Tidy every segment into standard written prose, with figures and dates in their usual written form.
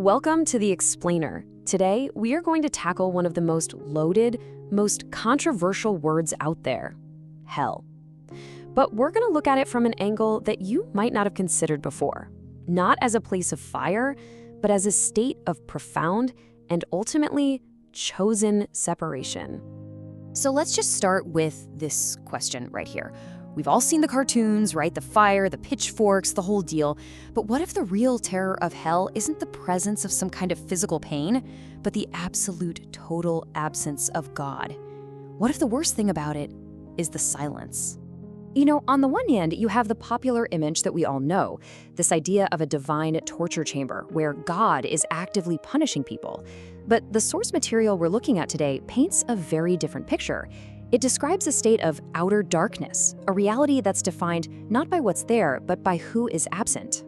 Welcome to The Explainer. Today, we are going to tackle one of the most loaded, most controversial words out there, hell. But we're going to look at it from an angle that you might not have considered before. Not as a place of fire, but as a state of profound and ultimately chosen separation. So let's just start with this question right here. We've all seen the cartoons, right? The fire, the pitchforks, the whole deal. But what if the real terror of hell isn't the presence of some kind of physical pain, but the absolute total absence of God? What if the worst thing about it is the silence? You know, on the one hand, you have the popular image that we all know, this idea of a divine torture chamber where God is actively punishing people. But the source material we're looking at today paints a very different picture. It describes a state of outer darkness, a reality that's defined not by what's there, but by who is absent.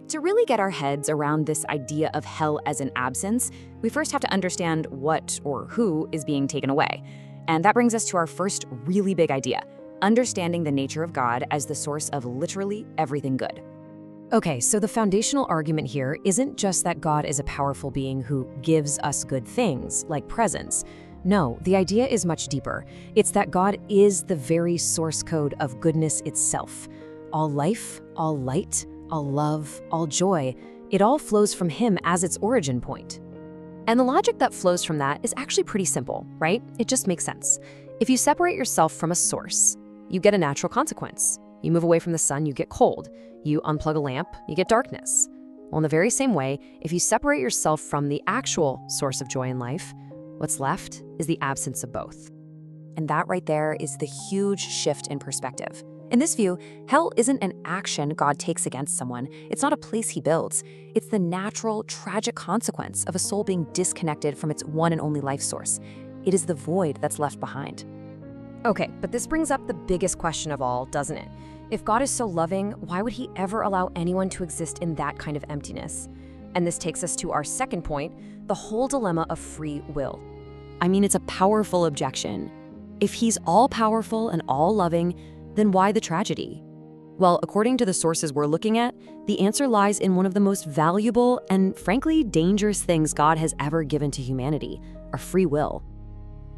To really get our heads around this idea of hell as an absence, we first have to understand what or who is being taken away. And that brings us to our first really big idea, understanding the nature of God as the source of literally everything good. Okay, so the foundational argument here isn't just that God is a powerful being who gives us good things, like presents. No, the idea is much deeper. It's that God is the very source code of goodness itself. All life, all light, all love, all joy, it all flows from Him as its origin point. And the logic that flows from that is actually pretty simple, right? It just makes sense. If you separate yourself from a source, you get a natural consequence. You move away from the sun, you get cold. You unplug a lamp, you get darkness. Well, in the very same way, if you separate yourself from the actual source of joy in life, what's left is the absence of both. And that right there is the huge shift in perspective. In this view, hell isn't an action God takes against someone. It's not a place He builds. It's the natural, tragic consequence of a soul being disconnected from its one and only life source. It is the void that's left behind. Okay, but this brings up the biggest question of all, doesn't it? If God is so loving, why would He ever allow anyone to exist in that kind of emptiness? And this takes us to our second point, the whole dilemma of free will. I mean, it's a powerful objection. If He's all-powerful and all-loving, then why the tragedy? Well, according to the sources we're looking at, the answer lies in one of the most valuable and, frankly, dangerous things God has ever given to humanity, our free will.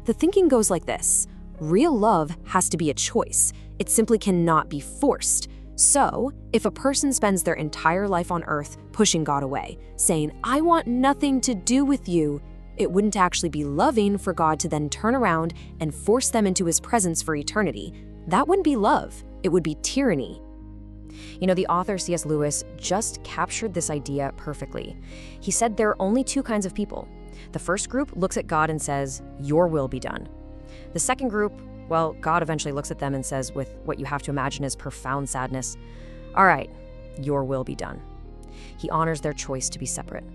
The thinking goes like this. Real love has to be a choice. It simply cannot be forced. So, if a person spends their entire life on earth pushing God away, saying, "I want nothing to do with you," it wouldn't actually be loving for God to then turn around and force them into His presence for eternity. That wouldn't be love. It would be tyranny. You know, the author C.S. Lewis just captured this idea perfectly. He said there are only two kinds of people. The first group looks at God and says, "Your will be done." The second group, well, God eventually looks at them and says, with what you have to imagine is profound sadness, "All right, your will be done." He honors their choice to be separate.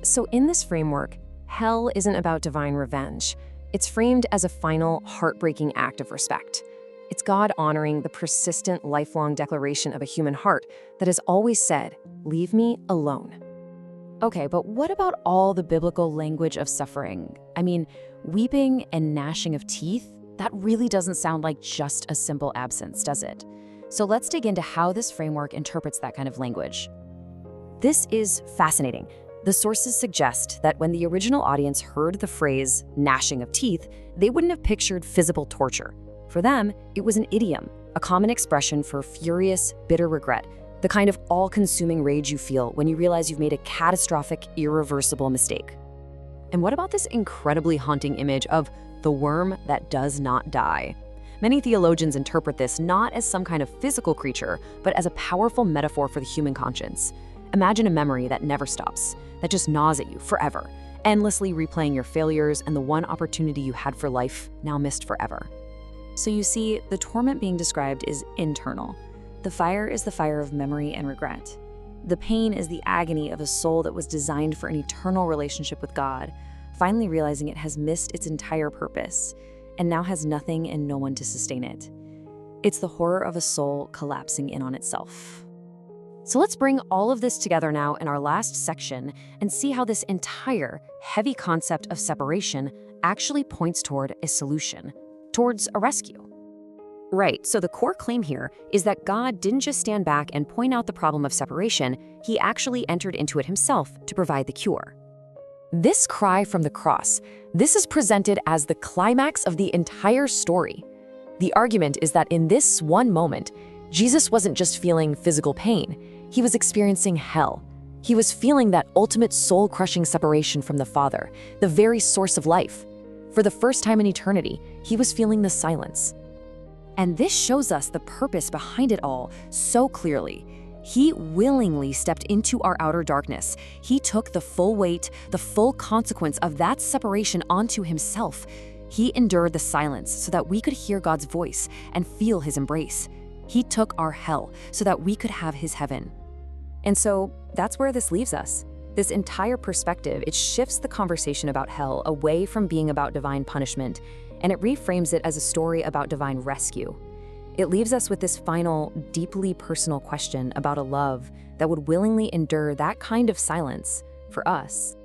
So in this framework, hell isn't about divine revenge. It's framed as a final, heartbreaking act of respect. It's God honoring the persistent, lifelong declaration of a human heart that has always said, "Leave me alone." Okay, but what about all the biblical language of suffering? I mean, weeping and gnashing of teeth? That really doesn't sound like just a simple absence, does it? So let's dig into how this framework interprets that kind of language. This is fascinating. The sources suggest that when the original audience heard the phrase gnashing of teeth, they wouldn't have pictured physical torture. For them, it was an idiom, a common expression for furious, bitter regret, the kind of all-consuming rage you feel when you realize you've made a catastrophic, irreversible mistake. And what about this incredibly haunting image of the worm that does not die? Many theologians interpret this not as some kind of physical creature, but as a powerful metaphor for the human conscience. Imagine a memory that never stops, that just gnaws at you forever, endlessly replaying your failures and the one opportunity you had for life, now missed forever. So you see, the torment being described is internal. The fire is the fire of memory and regret. The pain is the agony of a soul that was designed for an eternal relationship with God, finally realizing it has missed its entire purpose, and now has nothing and no one to sustain it. It's the horror of a soul collapsing in on itself. So let's bring all of this together now in our last section and see how this entire heavy concept of separation actually points toward a solution, towards a rescue. Right, so the core claim here is that God didn't just stand back and point out the problem of separation, he actually entered into it himself to provide the cure. This cry from the cross, this is presented as the climax of the entire story. The argument is that in this one moment, Jesus wasn't just feeling physical pain, he was experiencing hell. He was feeling that ultimate soul-crushing separation from the Father, the very source of life. For the first time in eternity, he was feeling the silence. And this shows us the purpose behind it all so clearly. He willingly stepped into our outer darkness. He took the full weight, the full consequence of that separation onto himself. He endured the silence so that we could hear God's voice and feel his embrace. He took our hell so that we could have his heaven. And so that's where this leaves us. This entire perspective, it shifts the conversation about hell away from being about divine punishment, and it reframes it as a story about divine rescue. It leaves us with this final, deeply personal question about a love that would willingly endure that kind of silence for us.